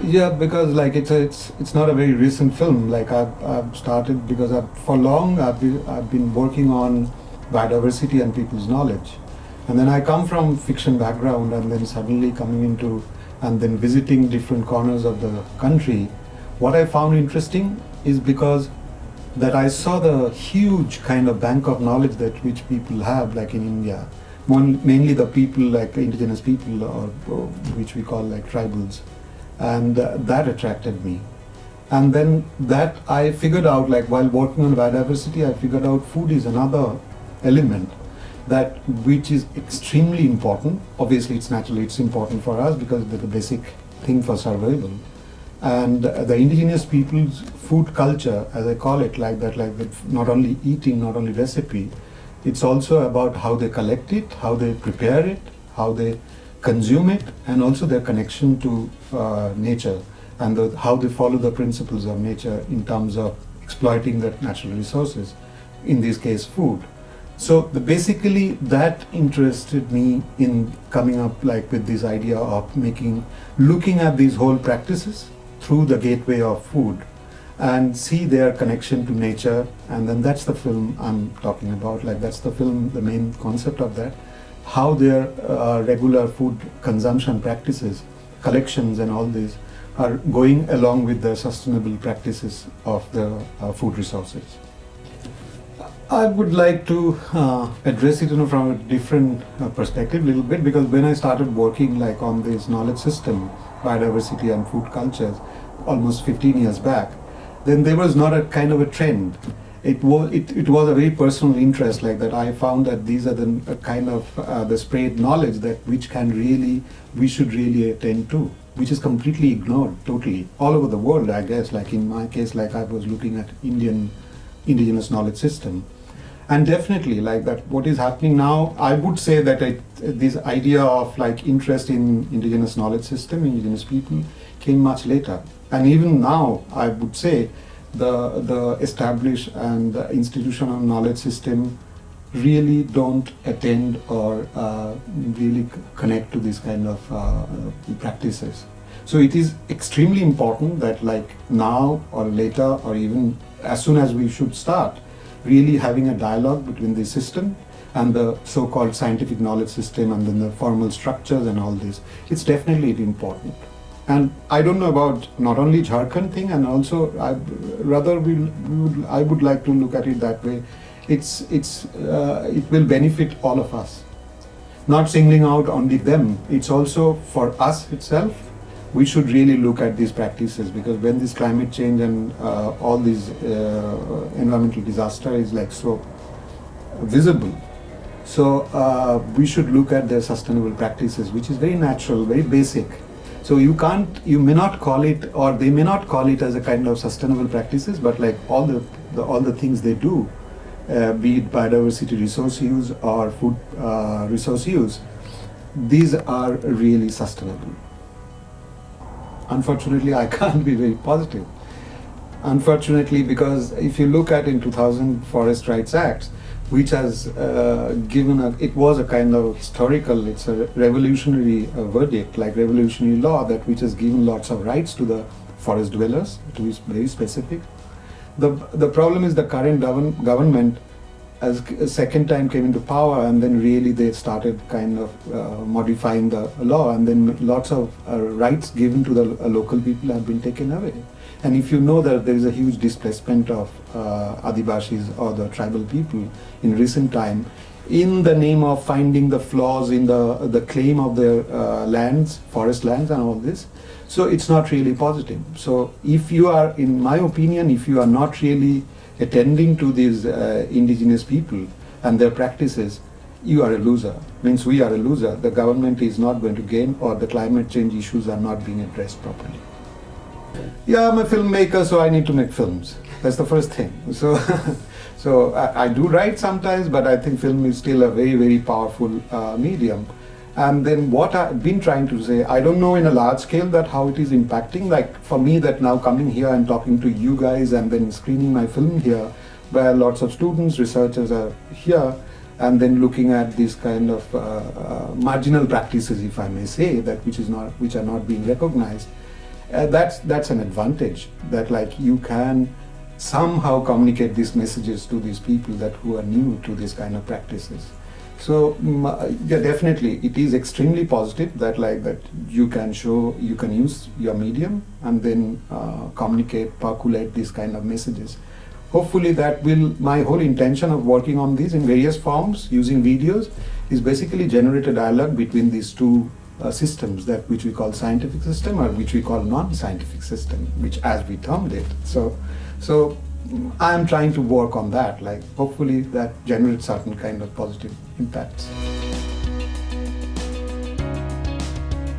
Yeah, because like it's not a very recent film. Like I've started because for long I've been working on biodiversity and people's knowledge, and then I come from fiction background, and then suddenly coming into and then visiting different corners of the country. What I found interesting is because that I saw the huge kind of bank of knowledge that which people have, like in India, mainly the people like indigenous people, or which we call like tribals, and that attracted me. And then that I figured out, like while working on biodiversity, I figured out food is another element that which is extremely important. Obviously, it's important for us because it's the basic thing for survival. And the indigenous people's food culture, as I call it, like that, not only eating, not only recipe, it's also about how they collect it, how they prepare it, how they consume it, and also their connection to nature, and how they follow the principles of nature in terms of exploiting the natural resources, in this case food. So basically that interested me in coming up like with this idea of looking at these whole practices through the gateway of food and see their connection to nature. And then that's the film I'm talking about. Like that's the film, the main concept of that, how their regular food consumption practices, collections and all these are going along with the sustainable practices of the food resources. I would like to address it from a different perspective a little bit, because when I started working like on this knowledge system, biodiversity and food cultures, almost 15 years back, then there was not a kind of a trend. It was a very personal interest, like that I found that these are the kind of the spread knowledge that we should really attend to, which is completely ignored totally all over the world, I guess. Like in my case, like I was looking at indigenous knowledge system. And definitely like that what is happening now, I would say that this idea of like interest in indigenous knowledge system, indigenous people, came much later. And even now, I would say the established and the institutional knowledge system really don't attend or really connect to this kind of practices. So it is extremely important that like now or later, or even as soon as we should start, really having a dialogue between the system and the so-called scientific knowledge system, and then the formal structures and all this. It's definitely important. And I don't know about not only Jharkhand thing, and also I would like to look at it that way. It will benefit all of us. Not singling out only them, it's also for us itself. We should really look at these practices, because when this climate change and all these environmental disaster is like so visible, so we should look at their sustainable practices, which is very natural, very basic. So you may not call it, or they may not call it as a kind of sustainable practices, but like all the things they do, be it biodiversity resource use or food resource use, these are really sustainable. Unfortunately, I can't be very positive. Unfortunately, because if you look at in 2000 Forest Rights Act, which has it was a kind of historical, it's a revolutionary verdict, like revolutionary law, that which has given lots of rights to the forest dwellers, to be very specific. The problem is the current government, as a second time came into power, and then really they started kind of modifying the law, and then lots of rights given to the local people have been taken away. And if you know that there is a huge displacement of adivasis or the tribal people in recent time, in the name of finding the flaws in the claim of their lands, forest lands and all this, so it's not really positive. So if you are, in my opinion, if you are not really attending to these indigenous people and their practices, you are a loser. Means we are a loser. The government is not going to gain, or the climate change issues are not being addressed properly. Yeah, I'm a filmmaker, so I need to make films. That's the first thing. So I do write sometimes, but I think film is still a very, very powerful medium. And then what I've been trying to say, I don't know in a large scale that how it is impacting. Like for me, that now coming here and talking to you guys and then screening my film here, where lots of students, researchers are here, and then looking at these kind of marginal practices, if I may say, that which are not being recognized. that's an advantage, that like you can somehow communicate these messages to these people that who are new to this kind of practices. So yeah, definitely it is extremely positive that like that you can use your medium and then communicate, percolate these kind of messages. Hopefully that will, my whole intention of working on these in various forms using videos is basically generate a dialogue between these two systems, that which we call scientific system or which we call non-scientific system, which as we termed it. So I am trying to work on that, like hopefully that generates certain kind of positive impacts.